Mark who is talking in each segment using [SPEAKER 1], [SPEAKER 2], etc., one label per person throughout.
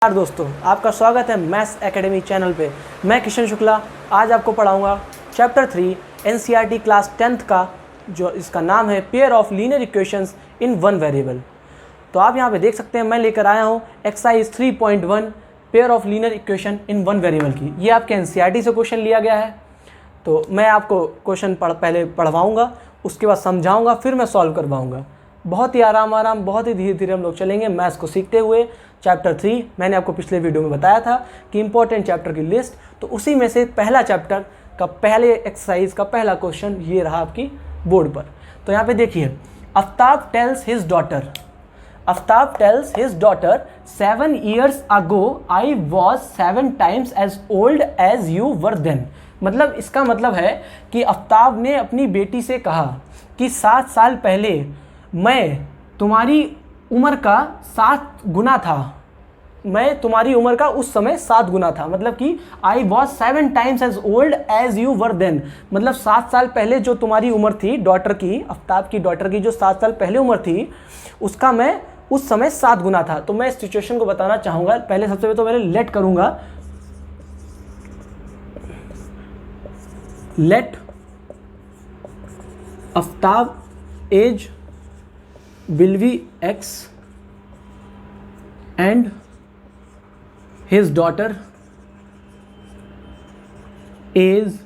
[SPEAKER 1] नमस्कार दोस्तों, आपका स्वागत है मैथ्स एकेडमी चैनल पे। मैं किशन शुक्ला आज आपको पढ़ाऊंगा चैप्टर 3 एनसीईआरटी क्लास 10th का, जो इसका नाम है pair of linear equations in one variable. तो आप यहाँ पे देख सकते हैं मैं लेकर आया हूँ exercise 3.1 pair of linear equation in one variable की। ये आपके एनसीईआरटी से क्वेश्चन लिया गया है। तो मैं आपको क्वेश्चन पहले पढ़वाऊँगा, उसके बाद समझाऊँगा, फिर मैं सॉल्व करवाऊँगा। बहुत ही आराम बहुत ही धीरे धीरे हम लोग चलेंगे मैथ्स को सीखते हुए। चैप्टर 3 मैंने आपको पिछले वीडियो में बताया था कि इंपॉर्टेंट चैप्टर की लिस्ट, तो उसी में से पहला चैप्टर का पहले एक्सरसाइज का पहला क्वेश्चन ये रहा आपकी बोर्ड पर। तो यहाँ पे देखिए, Aftab tales his daughter 7 years ago I was 7 times as old as you were then। मतलब इसका मतलब है कि आफ्ताब ने अपनी बेटी से कहा कि 7 साल पहले मैं तुम्हारी उम्र का 7 गुना था, मैं तुम्हारी उम्र का उस समय 7 गुना था। मतलब कि I was 7 times as old as you were then। मतलब 7 साल पहले जो तुम्हारी उम्र थी डॉटर की, आफ्ताब की डॉटर की जो 7 साल पहले उम्र थी, उसका मैं उस समय 7 गुना था। तो मैं इस सिचुएशन को बताना चाहूँगा। पहले सबसे पहले तो मैं लेट करूँगा, let Aftab age will be x and his daughter age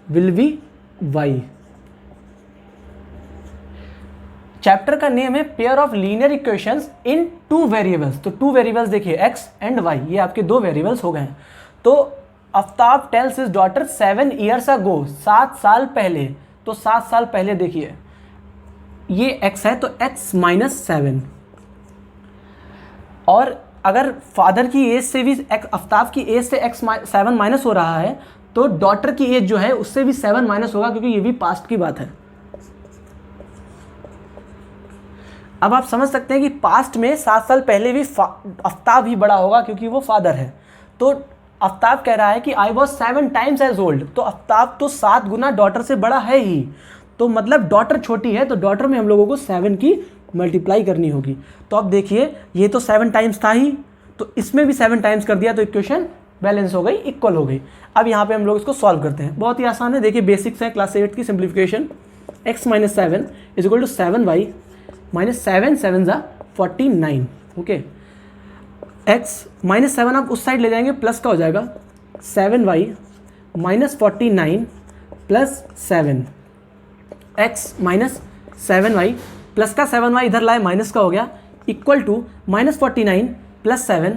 [SPEAKER 1] will be y। Chapter का नेम है pair of linear equations in 2 variables. तो 2 वेरिएबल्स देखिए x एंड y, ये आपके 2 वेरिएबल्स हो गए हैं। तो Aftab tales his daughter 7 years ago, 7 साल पहले। तो 7 साल पहले देखिए ये x है तो x माइनस 7, और अगर फादर की एज से भी आफ्ताब की एज से x 7 माइनस हो रहा है, तो डॉटर की एज जो है उससे भी 7 माइनस होगा, क्योंकि ये भी पास्ट की बात है। अब आप समझ सकते हैं कि पास्ट में 7 साल पहले भी आफ्ताब ही बड़ा होगा, क्योंकि वो फादर है। तो आफ्ताब कह रहा है कि I was 7 times as old। तो आफ्ताब तो 7 गुना डॉटर से बड़ा है ही, तो मतलब डॉटर छोटी है, तो डॉटर में हम लोगों को 7 की मल्टीप्लाई करनी होगी। तो अब देखिए ये तो 7 टाइम्स था ही, तो इसमें भी 7 टाइम्स कर दिया, तो इक्वेशन बैलेंस हो गई, इक्वल हो गई। अब यहाँ पे हम लोग इसको सॉल्व करते हैं। बहुत ही आसान है, देखिए बेसिक्स है क्लास 8 की simplification. x minus 7 is equal to 7y minus 7 7 ज़ा 49। ओके, x माइनस 7 आप उस साइड ले जाएंगे, प्लस का हो जाएगा 7y minus 49 plus 7। x minus 7y plus का 7y इधर लाए, माइनस का हो गया, equal to minus 49 plus 7,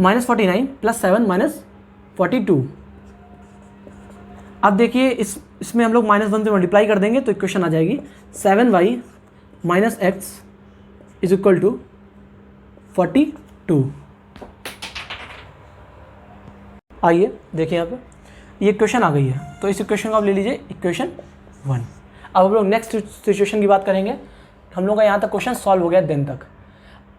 [SPEAKER 1] minus 49 plus 7 minus 42। अब देखिए इसमें हम लोग -1 से मल्टीप्लाई कर देंगे, तो इक्वेशन आ जाएगी 7y minus x is equal to 42। आइए देखिए यहाँ पे ये इक्वेशन आ गई है, तो इस इक्वेशन को आप ले लीजिए इक्वेशन 1। अब हम लोग नेक्स्ट सिचुएशन की बात करेंगे। हम लोग का यहाँ तक क्वेश्चन सॉल्व हो गया दिन तक।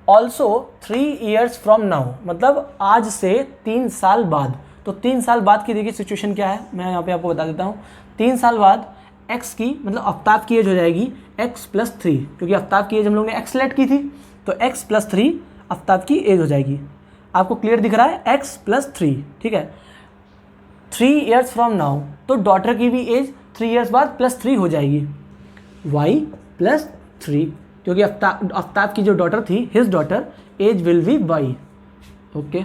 [SPEAKER 1] ऑल्सो 3 years फ्रॉम नाउ, मतलब आज से 3 साल बाद। तो 3 साल बाद की देखिए सिचुएशन क्या है, मैं यहाँ पे आपको बता देता हूँ। 3 साल बाद x की, मतलब आफ्ताब की एज हो जाएगी x प्लस 3, क्योंकि आफ्ताब की एज हम लोग ने x लेट की थी, तो x प्लस 3 आफ्ताब की एज हो जाएगी। आपको क्लियर दिख रहा है, x प्लस 3, ठीक है। 3 years फ्रॉम नाउ, तो डॉटर की भी एज 3 years बाद प्लस 3 हो जाएगी, y प्लस 3, क्योंकि आफ्ताब की जो डॉटर थी, his daughter age will be y। Okay,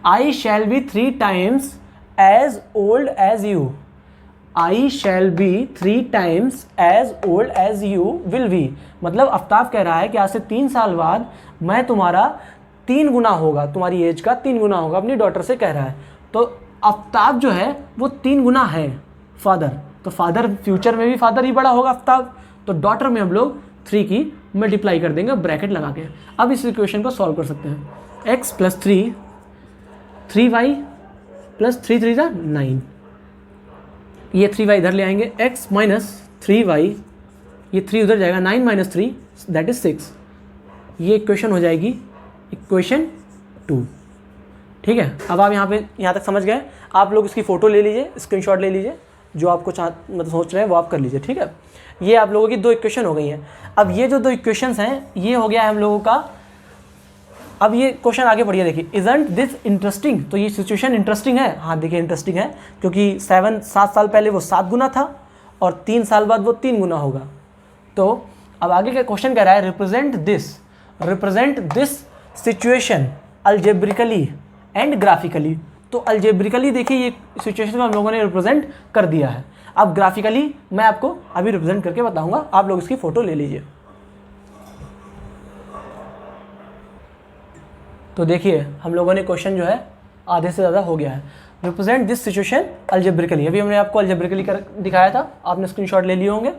[SPEAKER 1] I shall be 3 times as old as you. I shall be 3 times as old as you will be. मतलब आफ्ताब कह रहा है कि आज से 3 साल बाद मैं तुम्हारा 3 गुना होगा, तुम्हारी एज का 3 गुना होगा, अपनी डॉटर से कह रहा है। तो आफ्ताब जो है वो 3 गुना है फादर, तो फादर फ्यूचर में भी फादर ही बड़ा होगा आफ्ताब, तो डॉटर में हम लोग 3 की मल्टीप्लाई कर देंगे ब्रैकेट लगा के। अब इस इक्वेशन को सॉल्व कर सकते हैं। x प्लस 3, 3y प्लस 3 3 ज़ा 9, ये 3y इधर ले आएंगे, x माइनस 3y, ये 3 उधर जाएगा, 9 माइनस 3 दैट इज 6। ये इक्वेशन हो जाएगी इक्वेशन 2, ठीक है। अब आप यहाँ तक समझ गए। आप लोग इसकी फ़ोटो ले लीजिए, स्क्रीनशॉट ले लीजिए, जो आपको मतलब सोच रहे हैं वो आप कर लीजिए, ठीक है। ये आप लोगों की 2 इक्वेशन हो गई हैं। अब ये जो 2 इक्वेशंस हैं, ये हो गया है हम लोगों का अब ये क्वेश्चन आगे बढ़िए, देखिए इजंट दिस इंटरेस्टिंग, तो ये सिचुएशन इंटरेस्टिंग है। हाँ देखिए इंटरेस्टिंग है, क्योंकि 7 साल पहले वो 7 गुना था और 3 साल बाद वो 3 गुना होगा। तो अब आगे का क्वेश्चन कह रहा है represent this situation algebraically and graphically. तो अलजेब्रिकली देखिए ये सिचुएशन को हम लोगों ने रिप्रेजेंट कर दिया है। अब ग्राफिकली मैं आपको अभी रिप्रेजेंट करके बताऊंगा, आप लोग इसकी फ़ोटो ले लीजिए। तो देखिए हम लोगों ने क्वेश्चन जो है आधे से ज़्यादा हो गया है। रिप्रेजेंट दिस सिचुएशन अलजेब्रिकली, अभी हमने आपको अलजेब्रिकली कर दिखाया था, आपने स्क्रीनशॉट ले लिए होंगे,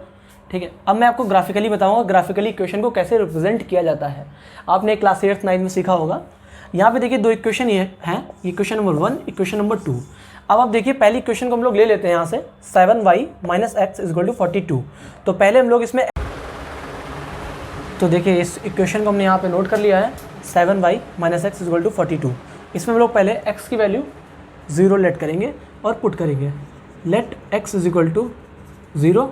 [SPEAKER 1] ठीक है। अब मैं आपको ग्राफिकली बताऊंगा ग्राफिकली इक्वेशन को कैसे रिप्रेजेंट किया जाता है। आपने क्लास 8th 9th में सीखा होगा। यहाँ पे देखिए 2 इक्वेशन ये हैं, इक्वेशन नंबर 1, इक्वेशन नंबर 2। अब आप देखिए पहली इक्वेशन को हम लोग ले लेते हैं यहाँ से 7y - x = 42। तो पहले हम लोग इसमें, तो देखिए इस इक्वेशन को हमने यहाँ पे नोट कर लिया है 7y - x = 42। इसमें हम लोग पहले x की वैल्यू 0 लेट करेंगे और पुट करेंगे, let x = 0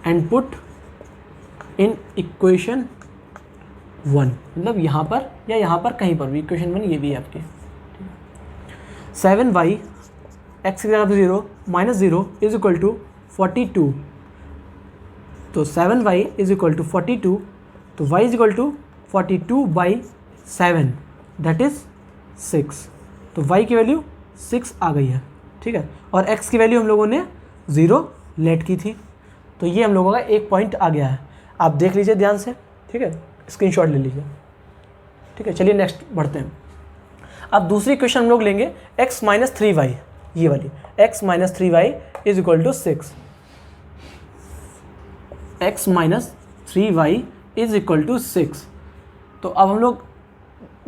[SPEAKER 1] and put in equation 1, मतलब यहाँ पर या यहाँ पर कहीं पर भी, इक्वेशन 1 ये भी है आपके। 7y x की जगह पे 0 - 0 = 42। तो 7y = 42, तो y = 42/7 दैट इज़ 6। तो y की वैल्यू 6 आ गई है, ठीक है। और x की वैल्यू हम लोगों ने 0 लेट की थी, तो ये हम लोगों का एक पॉइंट आ गया है। आप देख लीजिए ध्यान से, ठीक है, स्क्रीनशॉट ले लीजिए, ठीक है। चलिए नेक्स्ट बढ़ते हैं। अब दूसरी इक्वेशन हम लोग लेंगे x - 3y, ये वाली x - 3y = 6। x - 3y = 6। तो अब हम लोग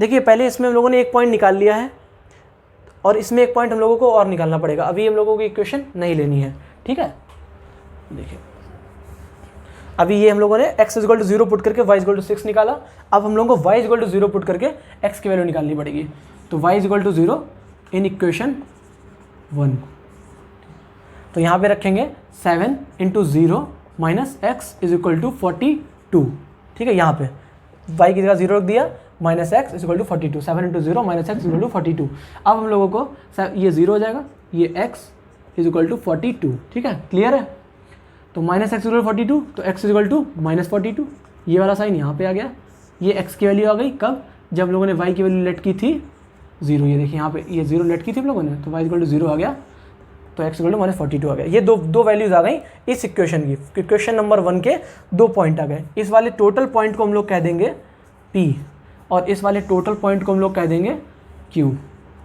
[SPEAKER 1] देखिए पहले इसमें हम लोगों ने एक पॉइंट निकाल लिया है और इसमें एक पॉइंट हम लोगों को और निकालना पड़ेगा। अभी हम लोगों की इक्वेशन नहीं लेनी है, ठीक है। देखिए अभी ये हम लोगों ने x = 0 पुट करके y = 6 निकाला। अब हम लोगों को y = 0 पुट करके x की वैल्यू निकालनी पड़ेगी। तो y = 0 इन इक्वेशन 1। तो यहाँ पे रखेंगे 7 × 0 - x = 42, ठीक है। यहाँ पे y की जगह 0 रख दिया, माइनस x = 42, 7 × 0 - x = 42। अब हम लोगों को ये 0 हो जाएगा, ये x = 42, ठीक है, क्लियर है। तो -x = 42, तो x = -42, ये वाला साइन यहाँ पे आ गया। ये x की वैल्यू आ गई कब, जब हम लोगों ने y की वैल्यू लेट की थी 0। ये देखिए यहाँ पे ये 0 लेट की थी हम लोगों ने, तो y = 0 आ गया, तो x = -42 आ गया। ये दो वैल्यूज़ आ गई इस इक्वेशन की। इक्वेशन नंबर 1 के 2 पॉइंट आ गए। इस वाले टोटल पॉइंट को हम लोग कह देंगे P और इस वाले टोटल पॉइंट को हम लोग कह देंगे Q,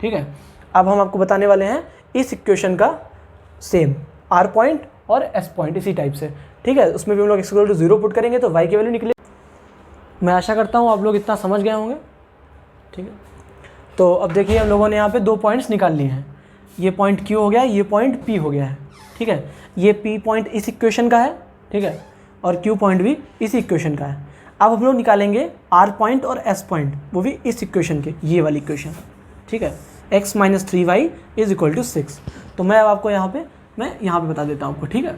[SPEAKER 1] ठीक है। अब हम आपको बताने वाले हैं इस इक्वेशन का सेम R पॉइंट और S पॉइंट इसी टाइप से, ठीक है। उसमें भी हम लोग x = 0 पुट करेंगे तो y की वैल्यू निकले। मैं आशा करता हूँ आप लोग इतना समझ गए होंगे, ठीक है। तो अब देखिए हम लोगों ने यहाँ पे 2 पॉइंट्स निकाल लिए हैं। ये पॉइंट Q हो गया, ये पॉइंट P हो गया है, ठीक है। ये P पॉइंट इस इक्वेशन का है, ठीक है, और Q पॉइंट भी इस इक्वेशन का है। अब हम लोग निकालेंगे R पॉइंट और S पॉइंट, वो भी इस इक्वेशन के, ये वाली इक्वेशन, ठीक है। x - 3y = 6। तो मैं अब आपको यहाँ पे बता देता हूँ आपको, ठीक है।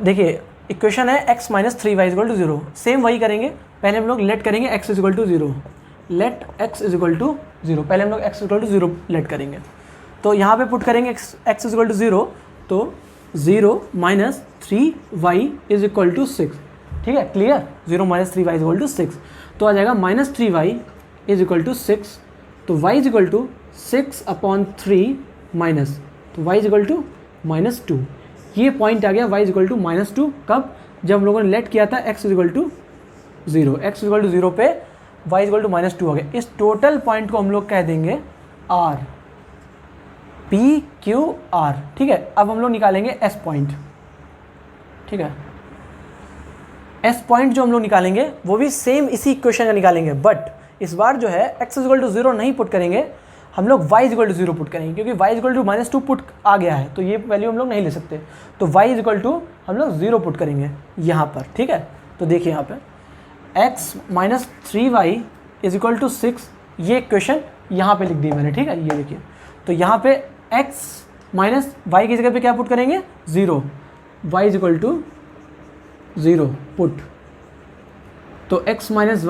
[SPEAKER 1] देखिए इक्वेशन है x - 3y = 0। सेम वही करेंगे, पहले हम लोग लेट करेंगे x = 0, लेट x = 0। पहले हम लोग x = 0 लेट करेंगे, तो यहाँ पे पुट करेंगे x = 0, तो 0 - 3y = 6, ठीक है, क्लियर। 0 - 3y = 6, तो आ जाएगा -3y = 6। तो y = 6/3 माइनस, तो y = -2। ये पॉइंट आ गया y = -2 कब, जब हम लोगों ने लेट किया था x = 0। x = 0 पे y = -2 हो गया। इस टोटल पॉइंट को हम लोग कह देंगे R, PQR, ठीक है। अब हम लोग निकालेंगे S पॉइंट, ठीक है। S पॉइंट जो हम लोग निकालेंगे वो भी सेम इसी इक्वेशन का निकालेंगे, बट इस बार जो है x = 0 नहीं पुट करेंगे, हम लोग y = 0 पुट करेंगे, क्योंकि y = -2 पुट आ गया है, तो ये वैल्यू हम लोग नहीं ले सकते। तो y = हम लोग 0 पुट करेंगे यहाँ पर, ठीक है। तो देखिए यहाँ पे x - 3y = 6, ये इक्वेशन यहाँ पे लिख दी मैंने, ठीक है। ये देखिए, तो यहाँ पे x - y की जगह पे क्या पुट करेंगे 0, y = 0 पुट, तो x माइनस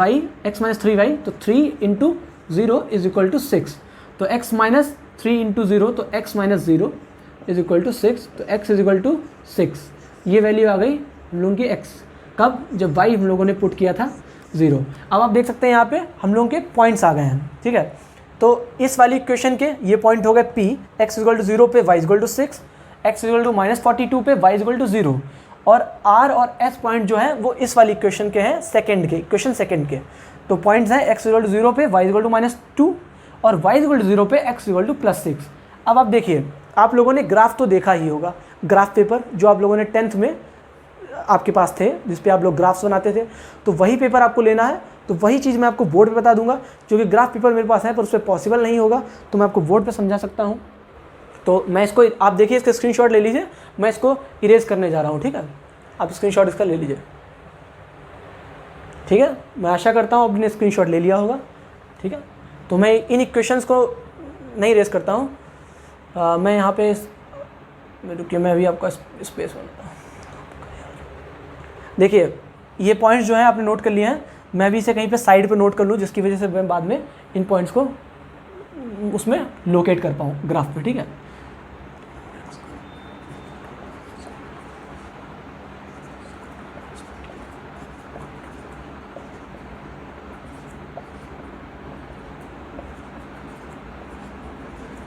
[SPEAKER 1] 3y, तो 3 इंटू 0 इज इक्वल टू 6, तो x माइनस 3 इंटू 0, तो x minus 0 is equal to 6, तो x इज इक्वल टू 6। ये वैल्यू आ गई हम लोगों की x, कब? जब y हम लोगों ने पुट किया था 0। अब आप देख सकते हैं यहाँ पे हम लोगों के पॉइंट्स आ गए हैं, ठीक है। तो इस वाली इक्वेशन के ये पॉइंट हो गए P, x इक्वल टू 0 पे y equal to 6, x equal to -42 पे y इक्वल टू 0, और R और S पॉइंट जो है वो इस वाली इक्वेशन के हैं सेकंड के, इक्वेशन सेकंड के। तो पॉइंट्स हैं x इक्वल टू 0 पे y इक्वल टू -2 और y इक्वल टू 0 पे x इक्वल टू +6। अब आप देखिए, आप लोगों ने ग्राफ तो देखा ही होगा, ग्राफ पेपर जो आप लोगों ने 10th में आपके पास थे, जिस पे आप लोग ग्राफ्स बनाते थे, तो वही पेपर आपको लेना है। तो वही चीज़ मैं आपको बोर्ड पे बता दूंगा, क्योंकि ग्राफ पेपर मेरे पास है पर उस पर पॉसिबल नहीं होगा, तो मैं आपको बोर्ड पे समझा सकता हूँ। तो मैं इसको, आप देखिए इसका स्क्रीनशॉट ले लीजिए, मैं इसको इरेज करने जा रहा हूँ, ठीक है। आप स्क्रीनशॉट इसका ले लीजिए, ठीक है। मैं आशा करता हूँ आपने स्क्रीनशॉट ले लिया होगा, ठीक है। तो मैं इन इक्वेशंस को नहीं इरेज करता हूँ, मैं यहाँ पे रुकिए, मैं अभी आपका स्पेस बनाता हूँ। देखिए ये पॉइंट्स जो है आपने नोट कर लिए हैं, मैं भी इसे कहीं पे साइड पे नोट कर लूँ, जिसकी वजह से मैं बाद में इन पॉइंट्स को उसमें लोकेट कर पाऊँ ग्राफ पे, ठीक है।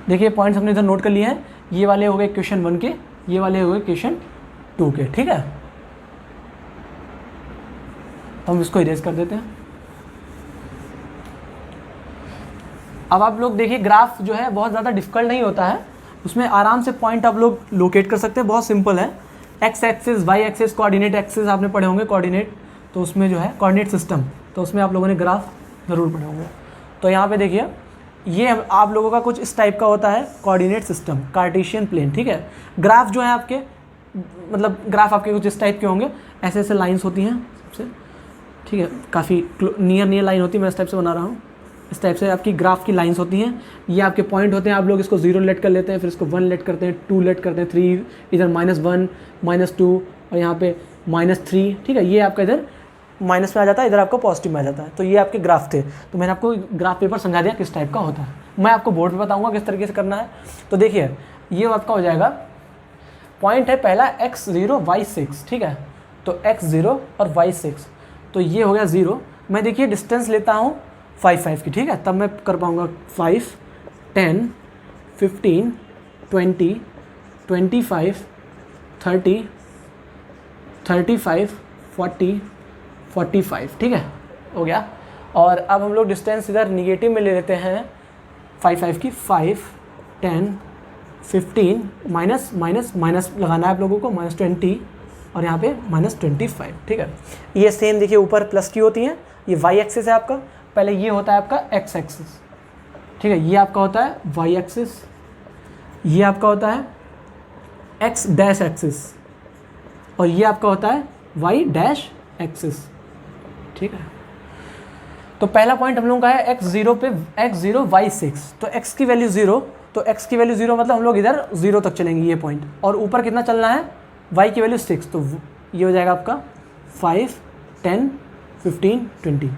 [SPEAKER 1] देखिए पॉइंट्स हमने इधर नोट कर लिए हैं, ये वाले हो गए क्वेश्चन 1 के, ये वाले हो गए क्वेश्चन 2 के, ठीक है। तो हम इसको इरेज कर देते हैं। अब आप लोग देखिए, ग्राफ जो है बहुत ज़्यादा डिफिकल्ट नहीं होता है, उसमें आराम से पॉइंट आप लोग लोकेट कर सकते हैं, बहुत सिंपल है। X axis, y axis, coordinate axis आपने पढ़े होंगे, कोऑर्डिनेट, तो उसमें जो है कोऑर्डिनेट सिस्टम, तो उसमें आप लोगों ने ग्राफ ज़रूर पढ़े होंगे। तो यहाँ पे देखिए, ये आप लोगों का कुछ इस टाइप का होता है कोऑर्डिनेट सिस्टम, कार्टेशियन प्लेन, ठीक है। ग्राफ जो है आपके, मतलब ग्राफ आपके कुछ इस टाइप के होंगे, ऐसे ऐसे लाइन्स होती हैं सबसे, ठीक है, काफ़ी नियर लाइन होती है, मैं इस टाइप से बना रहा हूँ, इस टाइप से आपकी ग्राफ की लाइंस होती हैं। ये आपके पॉइंट होते हैं, आप लोग इसको 0 लेट कर लेते हैं, फिर इसको 1 लेट करते हैं, 2 लेट करते हैं, 3, इधर -1, -2 और यहाँ पे -3, ठीक है। ये आपका इधर माइनस में आ जाता है, इधर आपका पॉजिटिव में आ जाता है। तो ये आपके ग्राफ थे, तो मैंने आपको ग्राफ पेपर समझा दिया किस टाइप का होता है। मैं आपको बोर्ड पर बताऊँगा किस तरीके से करना है। तो देखिए ये आपका हो जाएगा, पॉइंट है पहला x0 y6, ठीक है। तो x0 और y6, तो ये हो गया 0। मैं देखिए डिस्टेंस लेता हूँ 5 की, ठीक है, तब मैं कर पाऊँगा 5, 10, 15, 20, 25, 30, 35, 40, 45, ठीक है, हो गया। और अब हम लोग डिस्टेंस इधर निगेटिव में ले लेते हैं 5 की, 5, 10, 15, माइनस लगाना है आप लोगों को, -20 और यहाँ पे -25, ठीक है। ये सेम देखिए ऊपर प्लस की होती हैं, ये y एक्सिस है आपका, पहले ये होता है आपका x एक्सिस, ठीक है, ये आपका होता है y एक्सिस, ये आपका होता है x डैश एक्सिस और ये आपका होता है y डैश एक्सिस, ठीक है। तो पहला पॉइंट हम लोगों का है x0 पे, x0 y6, तो x की वैल्यू 0, तो x की वैल्यू 0 मतलब हम लोग इधर 0 तक चलेंगे ये पॉइंट, और ऊपर कितना चलना है, y की वैल्यू 6, तो ये हो जाएगा आपका 5, 10, 15, 20,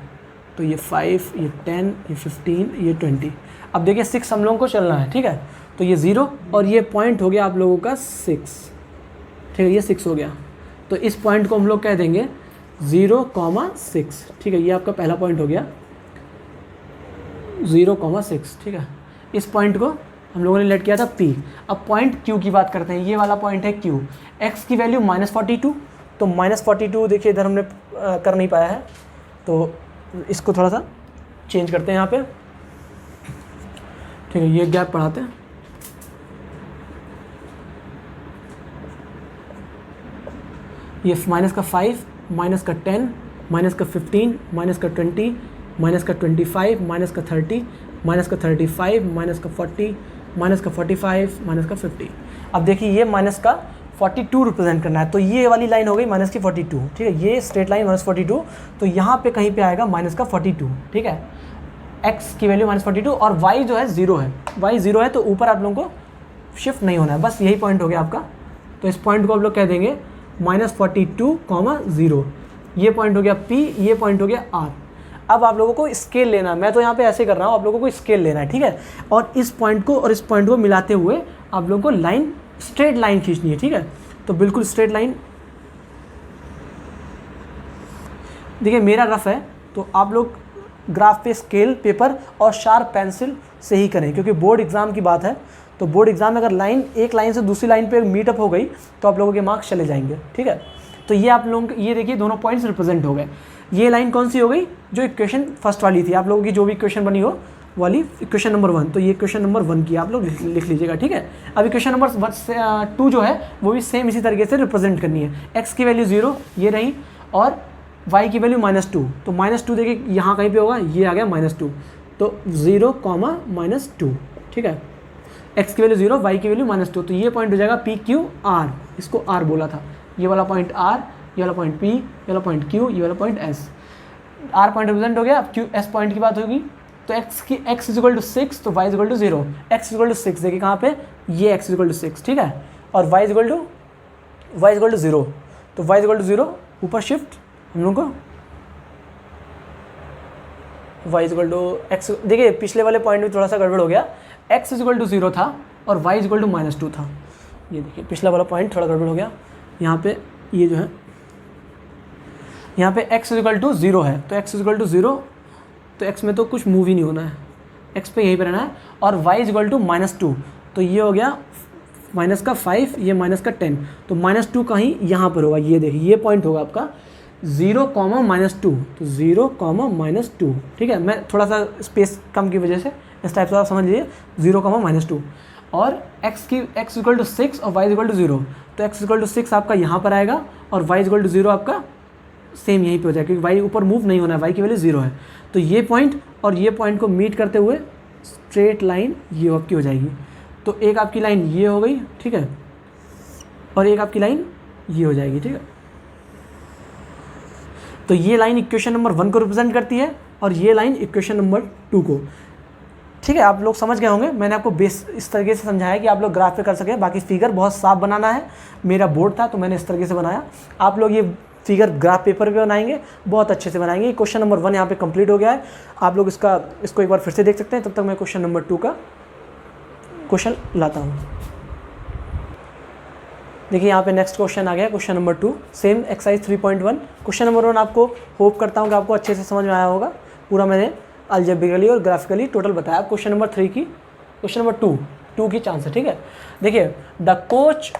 [SPEAKER 1] तो ये 5, ये 10, ये 15, ये 20। अब देखिए 6 हम लोगों को चलना है, ठीक है, तो ये 0 और ये पॉइंट हो गया आप लोगों का 6, ठीक है, ये 6 हो गया। तो इस पॉइंट को हम लोग कह देंगे 0,6, ठीक है, ये आपका पहला पॉइंट हो गया 0,6, ठीक है। इस पॉइंट को हम लोगों ने लेट किया था P। अब पॉइंट Q की बात करते हैं, ये वाला पॉइंट है Q, x की वैल्यू -42, तो -42 देखिए इधर हमने कर नहीं पाया है, तो इसको थोड़ा सा चेंज करते हैं यहाँ पे, ठीक है, ये गैप बढ़ाते हैं, ये माइनस का 5, माइनस का 10, माइनस का 15, माइनस का 20, माइनस का 25, माइनस का 30, माइनस का 35, माइनस का 40, माइनस का 45, माइनस का 50। अब देखिए ये माइनस का 42 रिप्रेजेंट करना है, तो ये वाली लाइन हो गई माइनस की 42, ठीक है, ये स्ट्रेट लाइन -42, तो यहाँ पे कहीं पे आएगा माइनस का 42, ठीक है। x की वैल्यू -42 और y जो है 0 है, y 0 है, तो ऊपर आप लोगों को शिफ्ट नहीं होना है, बस यही पॉइंट हो गया आपका। तो इस पॉइंट को आप लोग कह देंगे -42, 0। ये पॉइंट हो गया P, ये पॉइंट हो गया R। अब आप लोगों को स्केल लेना है, मैं तो यहाँ पे ऐसे कर रहा हूँ, आप लोगों को स्केल लेना है, ठीक है। और इस पॉइंट को और इस पॉइंट को मिलाते हुए आप लोगों को लाइन, स्ट्रेट लाइन खींचनी है, ठीक है। तो बिल्कुल स्ट्रेट लाइन, देखिए मेरा रफ है, तो आप लोग ग्राफ पे स्केल पेपर और शार्प पेंसिल से ही करें, क्योंकि बोर्ड एग्जाम की बात है। तो बोर्ड एग्जाम में अगर लाइन, एक लाइन से दूसरी लाइन पे मीटअप हो गई तो आप लोगों के मार्क्स चले जाएंगे, ठीक है। तो ये आप लोगों के, ये देखिए दोनों पॉइंट्स रिप्रेजेंट हो गए। ये लाइन कौन सी हो गई, जो इक्वेशन फर्स्ट वाली थी, आप लोगों की जो भी इक्वेशन बनी हो वाली, इक्वेशन नंबर 1। तो ये इक्वेशन नंबर 1 की आप लोग लिख लीजिएगा, ठीक है। अब इक्वेशन नंबर 2 जो है वो भी सेम इसी तरीके से रिप्रेजेंट करनी है। एक्स की वैल्यू 0 ये रही, और y की वैल्यू -2। तो -2 देखिए यहाँ कहीं पे होगा, ये आ गया -2, तो 0, -2, ठीक है। x की वैल्यू 0, y की वैल्यू -2, तो ये पॉइंट हो जाएगा P Q R, इसको R बोला था। ये वाला पॉइंट R, ये वाला पॉइंट P, ये वाला पॉइंट Q, ये वाला point S। R point represent हो गया। अब Q S पॉइंट की बात होगी, तो x = 6, तो y = 0। x = 6 देखिए कहाँ पे, ये x = 6, ठीक है। और y = 0, तो y = 0 ऊपर शिफ्ट हम लोग को, y = x, देखिए पिछले वाले पॉइंट में थोड़ा सा गड़बड़ हो गया, x = 0 था और y = -2 था। ये देखिए पिछला वाला पॉइंट थोड़ा गड़बड़ हो गया, यहाँ पे ये जो है, यहाँ पे x = 0 है, तो x = 0, तो x में तो कुछ मूव ही नहीं होना है, x पे यहीं पर रहना है। और y = -2, तो ये हो गया -5, ये -10, तो -2 कहीं यहाँ पर होगा। ये देखिए ये पॉइंट होगा आपका 0, -2, तो 0, -2, ठीक है। मैं थोड़ा सा स्पेस कम की वजह से इस टाइप से आप समझ लीजिए, 0, -2। और x = 6 और y = 0, तो x = 6 आपका यहाँ पर आएगा और y = 0 आपका सेम यहीं पे हो जाएगा, क्योंकि y ऊपर मूव नहीं होना है, y की वैल्यू 0 है। तो ये पॉइंट और ये पॉइंट को मीट करते हुए स्ट्रेट लाइन ये आपकी हो जाएगी। तो एक आपकी लाइन ये हो गई, ठीक है, और एक आपकी लाइन ये हो जाएगी, ठीक है। तो ये लाइन इक्वेशन नंबर 1 को रिप्रेजेंट करती है और ये लाइन इक्वेशन नंबर 2 को, ठीक है। आप लोग समझ गए होंगे, मैंने आपको बेस इस तरीके से समझाया कि आप लोग ग्राफ पे कर सकें। बाकी फिगर बहुत साफ बनाना है, मेरा बोर्ड था तो मैंने इस तरीके से बनाया। आप लोग ये फिगर ग्राफ पेपर पे बनाएंगे, बहुत अच्छे से बनाएंगे। क्वेश्चन नंबर 1 यहाँ पे कंप्लीट हो गया है, आप लोग इसको एक बार फिर से देख सकते हैं। तब तक मैं क्वेश्चन नंबर 2 का क्वेश्चन लाता हूँ। देखिए यहाँ पे नेक्स्ट क्वेश्चन आ गया, question number 2, same exercise 3.1। Question number 1 आपको होप करता हूँ कि आपको अच्छे से समझ में आया होगा। पूरा मैंने अलजेब्रिकली और ग्राफिकली टोटल बताया। क्वेश्चन नंबर 3 की, क्वेश्चन नंबर 2 की चांस है, ठीक है। देखिए, the coach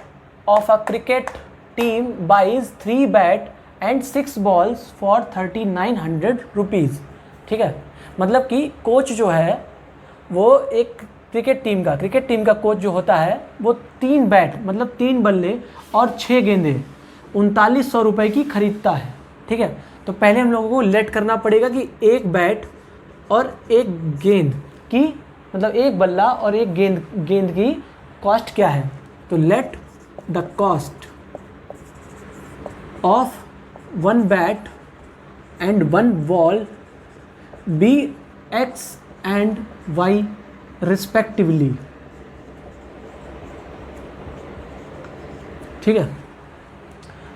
[SPEAKER 1] of a cricket team buys 3 bat and 6 balls for 3900 rupees, ठीक है। मतलब कि कोच जो है वो एक क्रिकेट टीम का कोच जो होता है वो 3 बैट मतलब 3 बल्ले और 6 गेंदे 3900 रुपये की खरीदता है, ठीक है। तो पहले हम लोगों को लेट करना पड़ेगा कि एक बैट और एक गेंद की, मतलब एक बल्ला और एक गेंद की कॉस्ट क्या है। तो let the cost of 1 bat and 1 ball be x and y respectively, ठीक है।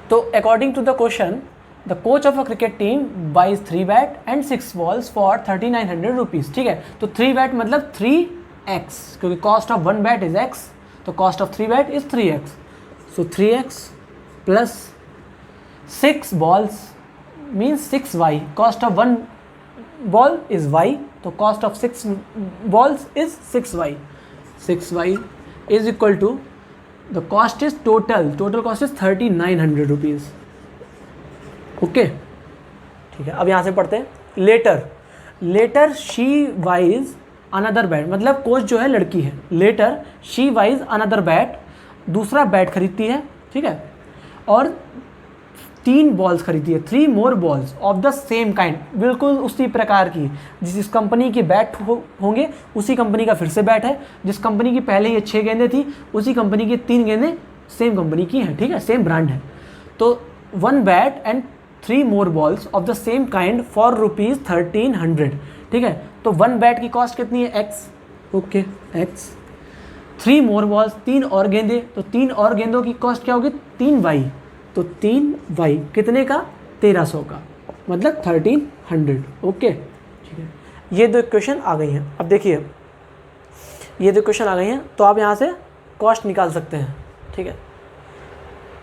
[SPEAKER 1] तो according to the question, the coach of a cricket team buys 3 bat and 6 balls for 3900 rupees, ठीक है। तो 3 बैट मतलब 3x, क्योंकि cost of 1 bat is x, तो cost of 3 bat is 3x। So 3x plus 6 balls means 6y, cost of 1 ball is y, तो cost of 6 balls is 6y. 6y is equal to the cost is total cost is 3900 rupees. Okay, ठीक है। अब यहाँ से पढ़ते हैं। Later she buys another bat, मतलब कोच जो है लड़की है। Later she buys another bat, दूसरा बैट खरीदती है, ठीक है, और 3 बॉल्स खरीदी है, 3 more balls of the same kind, बिल्कुल उसी प्रकार की। जिस कंपनी के बैट होंगे उसी कंपनी का फिर से बैट है। जिस कंपनी की पहले ये 6 गेंदें थी उसी कंपनी की 3 गेंदें सेम कंपनी की हैं, ठीक है, सेम ब्रांड है। तो 1 bat and 3 more balls of the same kind for ₹1300, ठीक है। तो 1 बैट की कॉस्ट कितनी है, x, okay, x। 3 more balls 3 और गेंदे, तो 3 और गेंदों की कॉस्ट क्या होगी, 3y, तो 3y कितने का, 1300 का, मतलब 1300। ओके ठीक है, ये दो इक्वेशन आ गई हैं। अब देखिए ये दो इक्वेशन आ गई हैं, तो आप यहाँ से कॉस्ट निकाल सकते हैं। ठीक है,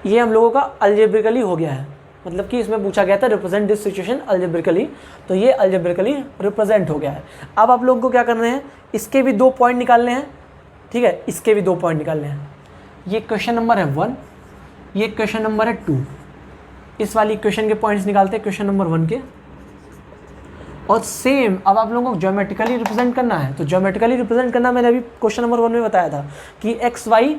[SPEAKER 1] ये हम लोगों का अलजेब्रिकली हो गया है, मतलब कि इसमें पूछा गया था रिप्रेजेंट दिस सिचुएशन अलजेब्रिकली, तो ये अलजेब्रिकली रिप्रेजेंट हो गया है। अब आप लोगों को क्या करना है, इसके भी 2 पॉइंट निकालने हैं। ठीक है, इसके भी 2 पॉइंट निकालने हैं। ये क्वेश्चन नंबर है 1, ये क्वेश्चन नंबर है 2। इस वाली इक्वेशन के पॉइंट्स निकालते हैं क्वेश्चन नंबर 1 के। और सेम अब आप लोगों को ज्योमेट्रिकली रिप्रेजेंट करना है, तो ज्योमेट्रिकली रिप्रेजेंट करना मैंने अभी क्वेश्चन नंबर 1 में बताया था कि एक्स वाई,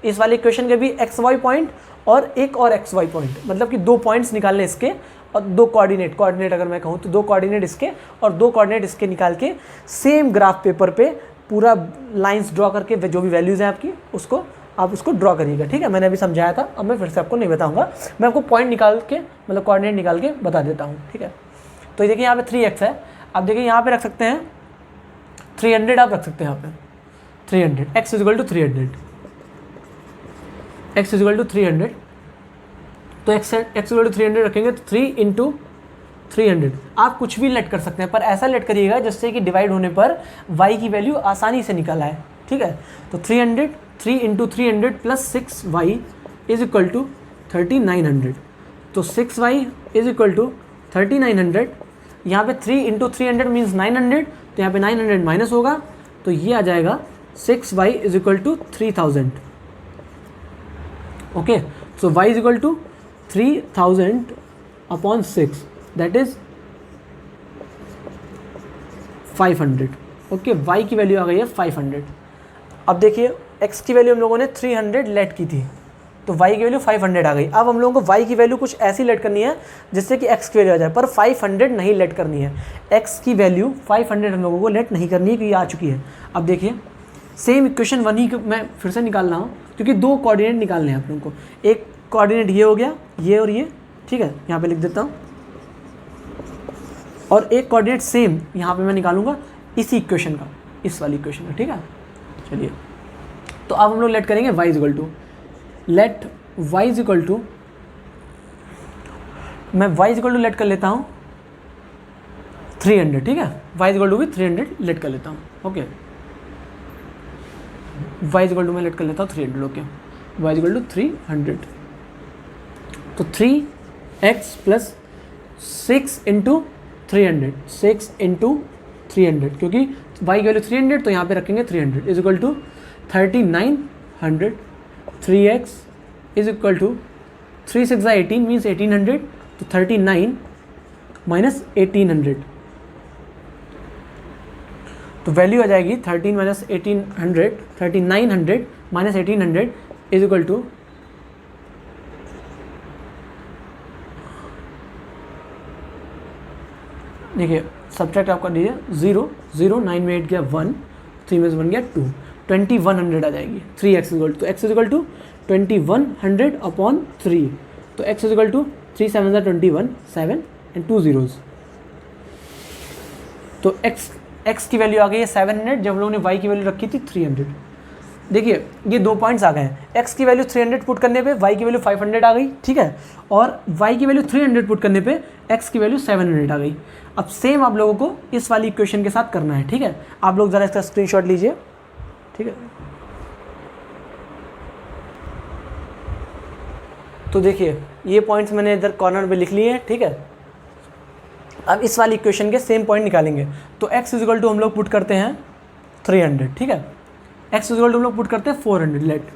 [SPEAKER 1] इस वाली इक्वेशन के भी एक्स वाई पॉइंट और एक और एक्स वाई पॉइंट, मतलब कि 2 पॉइंट्स निकालने इसके और 2 कोऑर्डिनेट अगर मैं कहूँ तो 2 कोऑर्डिनेट इसके और 2 कोऑर्डिनेट इसके निकाल के सेम ग्राफ पेपर पे पूरा लाइंस ड्रॉ करके जो भी वैल्यूज़ हैं आपकी उसको आप उसको ड्रॉ करिएगा। ठीक है, मैंने अभी समझाया था, अब मैं फिर से आपको नहीं बताऊँगा, मैं आपको पॉइंट निकाल के मतलब कोऑर्डिनेट निकाल के बता देता हूँ। ठीक है, तो देखिए यहाँ पे 3x है, आप देखिए यहाँ पे रख सकते हैं 300, आप रख सकते हैं यहाँ पे 300, x equal to 300, x equal to 300, तो x इक्वल टू 300 रखेंगे तो 3 इंटू 300 आप कुछ भी लेट कर सकते हैं, पर ऐसा लेट करिएगा जिससे कि डिवाइड होने पर y की वैल्यू आसानी से निकल आए। ठीक है, तो 3 into 300 plus 6y is equal to 3900, तो 6y इज इक्वल टू 3900। यहाँ पे 3 इंटू 300 मीन्स 900, तो यहाँ पे 900 माइनस होगा, तो ये आ जाएगा 6y is equal to 3000। Okay, so y is equal to 3000 upon 6, that is 500। Okay, y की वैल्यू आ गई है 500। अब देखिए x की वैल्यू हम लोगों ने 300 लेट की थी, तो y की वैल्यू 500 आ गई। अब हम लोगों को y की वैल्यू कुछ ऐसी लेट करनी है जिससे कि x की वैल्यू आ जाए, पर 500 नहीं लेट करनी है। x की वैल्यू 500 हम लोगों को लेट नहीं करनी है क्योंकि आ चुकी है। अब देखिए सेम इक्वेशन 1 ही मैं फिर से निकाल रहा हूँ क्योंकि 2 कोऑर्डिनेट निकालने हैं आप लोगों को। एक कोऑर्डिनेट ये हो गया, ये और ये। ठीक है, यहाँ पे लिख देता हूँ, और एक कोऑर्डिनेट सेम यहाँ पे मैं निकालूंगा इसी इक्वेशन का, इस वाली इक्वेशन का। ठीक है, चलिए तो अब हम लोग लेट करेंगे y equal to, let y equal to, मैं y इक्वल टू लेट कर लेता हूँ 300। ठीक है, y इक्वल टू भी 300 लेट कर लेता हूँ। ओके, y इक्वल टू मैं लेट कर लेता हूँ 300। ओके, y इक्वल टू 300, तो 3x प्लस 6 इंटू 300, 6 इंटू 300, क्योंकि y की वैल्यू 300 तो यहाँ पे रखेंगे 300 is equal to 3900। 3x is equal to 3 6 18 means 1800, तो 39 माइनस 1800, तो वैल्यू आ जाएगी 13 minus 1800, 3900 minus 1800 is equal to, देखिए सब्ट्रैक्ट आप कर दीजिए, 0 0 9 में 8 गया 1, 3 में 1 गया 2, 2100 आ जाएगी। 3x equal to, x equal to 2100 upon 3, तो x equal to 3 7 21, 7 and 2 zeros, तो x की वैल्यू आ गई है 700 जब लोगों ने y की वैल्यू रखी थी 300। देखिए ये 2 पॉइंट्स आ गए हैं, x की वैल्यू 300 पुट करने पे y की वैल्यू 500 आ गई। ठीक है, और y की वैल्यू 300 पुट करने पे x की वैल्यू 700 आ गई। अब सेम आप लोगों को इस वाली इक्वेशन के साथ करना है। ठीक है, आप लोग ज़रा इसका स्क्रीनशॉट लीजिए। ठीक है, तो देखिए ये पॉइंट्स मैंने इधर कॉर्नर पे लिख लिए हैं। ठीक है, अब इस वाली इक्वेशन के सेम पॉइंट निकालेंगे, तो x इक्वल टू हम लोग पुट करते हैं 300। ठीक है, x इक्वल टू हम लोग पुट करते हैं 400, लेट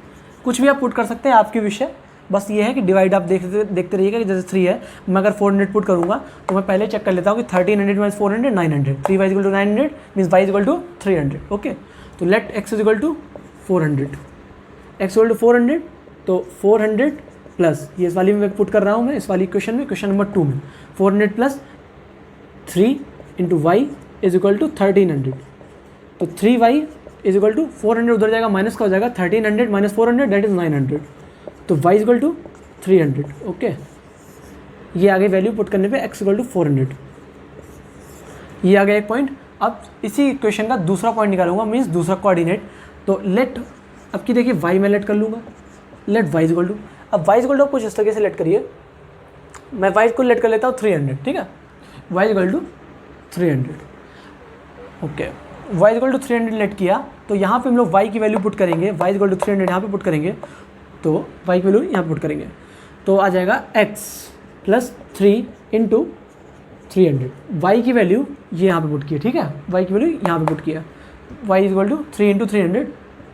[SPEAKER 1] कुछ भी आप पुट कर सकते हैं, आपकी विषय, बस ये है कि डिवाइड आप देखते रहिएगा कि जैसे 3 है, मैं अगर 400 पुट करूँगा तो मैं पहले चेक कर लेता हूँ कि 1300 minus 400 900, 3y equal to 900 means y equal to 300। Okay, तो let x equal to 400, x equal to 400, तो 400 प्लस ये इस वाली में पुट कर रहा हूँ मैं, इस वाली इक्वेशन में, क्वेश्चन नंबर 2 में 400 plus 3 into y is equal to 1300, तो 3y इज इक्वल टू 400 उधर जाएगा माइनस का हो जाएगा, 1300 माइनस 400 दैट इज 900, तो y is equal to 300। Okay, ये आ गई वैल्यू पुट करने पे x इक्वल टू 400, ये आ गया एक पॉइंट। अब इसी इक्वेशन का दूसरा पॉइंट निकालूंगा, मीन्स दूसरा कोऑर्डिनेट, तो लेट, अब की देखिए y मैं लेट कर लूँगा, let y is equal to, अब y इक्वल टू कुछ इस तरीके से लेट करिए, मैं y को लेट कर लेता हूँ 300, ठीक है, y equal to 300, okay, y equal to 300 let किया, तो यहाँ पे हम लोग y की वैल्यू पुट करेंगे, y इक्वल टू 300 यहाँ पे पुट करेंगे, तो y की वैल्यू यहाँ पुट करेंगे, तो आ जाएगा x प्लस 3 इंटू 300, y की वैल्यू ये यहाँ पे पुट किया, ठीक है, y की वैल्यू यहाँ पे पुट किया, y equal to 3 into 300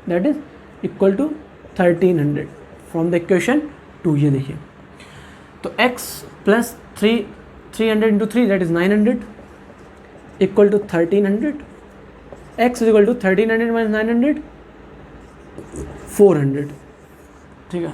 [SPEAKER 1] that is equal to 1300 from the equation 2, ये देखिए, तो x plus 300 into 3 that is 900 equal to 1300, x is equal to 1300 minus 900 400, ठीक है।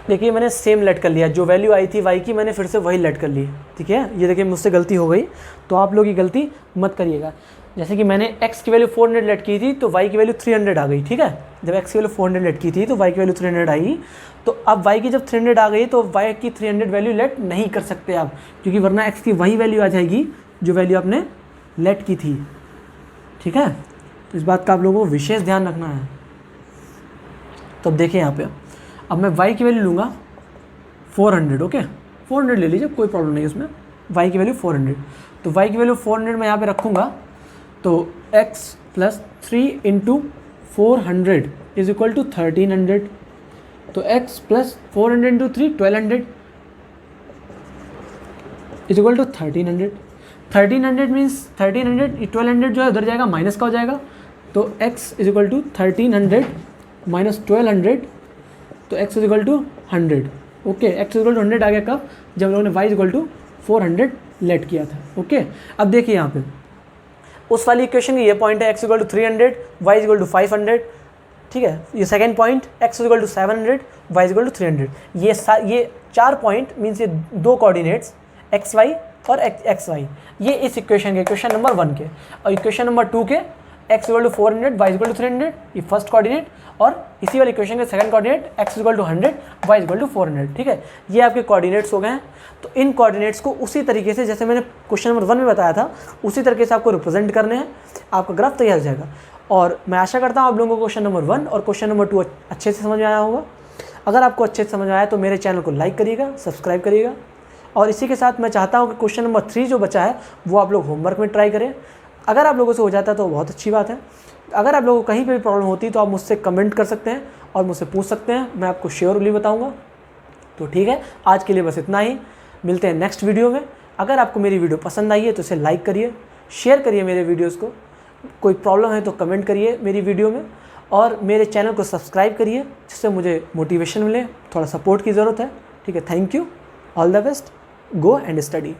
[SPEAKER 1] देखिए मैंने सेम लेट कर लिया, जो वैल्यू आई थी y की मैंने फिर से वही लेट कर ली, ठीक है। ये देखिए मुझसे गलती हो गई, तो आप लोग ये गलती मत करिएगा। जैसे कि मैंने x की वैल्यू 400 लेट की थी तो y की वैल्यू 300 आ गई, ठीक है। जब x की वैल्यू 400 लेट की थी तो y की वैल्यू 300 आई, तो अब y की जब 300 आ गई तो y की 300 वैल्यू लेट नहीं कर सकते आप, क्योंकि वरना x की वही वैल्यू आ जाएगी जो वैल्यू आपने लेट की थी, ठीक है। तो इस बात का आप लोगों को विशेष ध्यान रखना है। तो अब देखिए यहाँ पे, अब मैं y की वैल्यू लूँगा 400, ओके, 400 ले लीजिए, कोई प्रॉब्लम नहीं है उसमें, y की वैल्यू 400, तो y की वैल्यू 400 मैं यहाँ पे रखूँगा, तो x plus 3 into 400 is equal to 1300, तो x plus 400 into 3 1200 is equal to 1300, 1300 means 1300 1200 जो है उधर जाएगा, माइनस का हो जाएगा, तो x is equal to 1300 minus 1200, तो x is equal to 100, okay, x is equal to 100 आ गया कब, जब हम लोगों ने y is equal to 400 let किया था, ओके। अब देखिए यहाँ पे उस वाली इक्वेशन की ये पॉइंट है x equal to 300, y equal to 500, ठीक है। ये second point x equal to 700, y equal to 300, ये 4 पॉइंट मीन्स ये 2 कोऑर्डिनेट्स एक्स वाई और एक्स वाई, ये इस इक्वेशन के, इक्वेशन नंबर 1 के, और इक्वेशन नंबर 2 के x equal to 400, y equal to 300, ये फर्स्ट कोऑर्डिनेट, और इसी वाले इक्वेशन के second coordinate x equal to 100, y equal to 400, ठीक है। ये आपके कोऑर्डिनेट्स हो गए हैं। तो इन कोऑर्डिनेट्स को उसी तरीके से जैसे मैंने क्वेश्चन नंबर 1 में बताया था, उसी तरीके से आपको रिप्रेजेंट करने हैं, आपका ग्राफ तैयार हो जाएगा। और मैं आशा करता हूँ आप लोगों को क्वेश्चन नंबर 1 और क्वेश्चन नंबर 2 अच्छे से समझ में आया होगा। अगर आपको अच्छे से समझ में आया तो मेरे चैनल को लाइक करिएगा, सब्सक्राइब करिएगा, और इसी के साथ मैं चाहता हूँ कि क्वेश्चन नंबर 3 जो बचा है वो आप लोग होमवर्क में ट्राई करें। अगर आप लोगों से हो जाता है तो बहुत अच्छी बात है। अगर आप लोगों को कहीं पे भी प्रॉब्लम होती है तो आप मुझसे कमेंट कर सकते हैं और मुझसे पूछ सकते हैं, मैं आपको श्योरली बताऊंगा। तो ठीक है, आज के लिए बस इतना ही, मिलते हैं नेक्स्ट वीडियो में। अगर आपको मेरी वीडियो पसंद आई है तो इसे लाइक करिए, शेयर करिए मेरे वीडियोस को, कोई प्रॉब्लम है तो कमेंट करिए मेरी वीडियो में, और मेरे चैनल को सब्सक्राइब करिए जिससे मुझे मोटिवेशन मिले, थोड़ा सपोर्ट की ज़रूरत है, ठीक है। Thank you, all the best, go and study.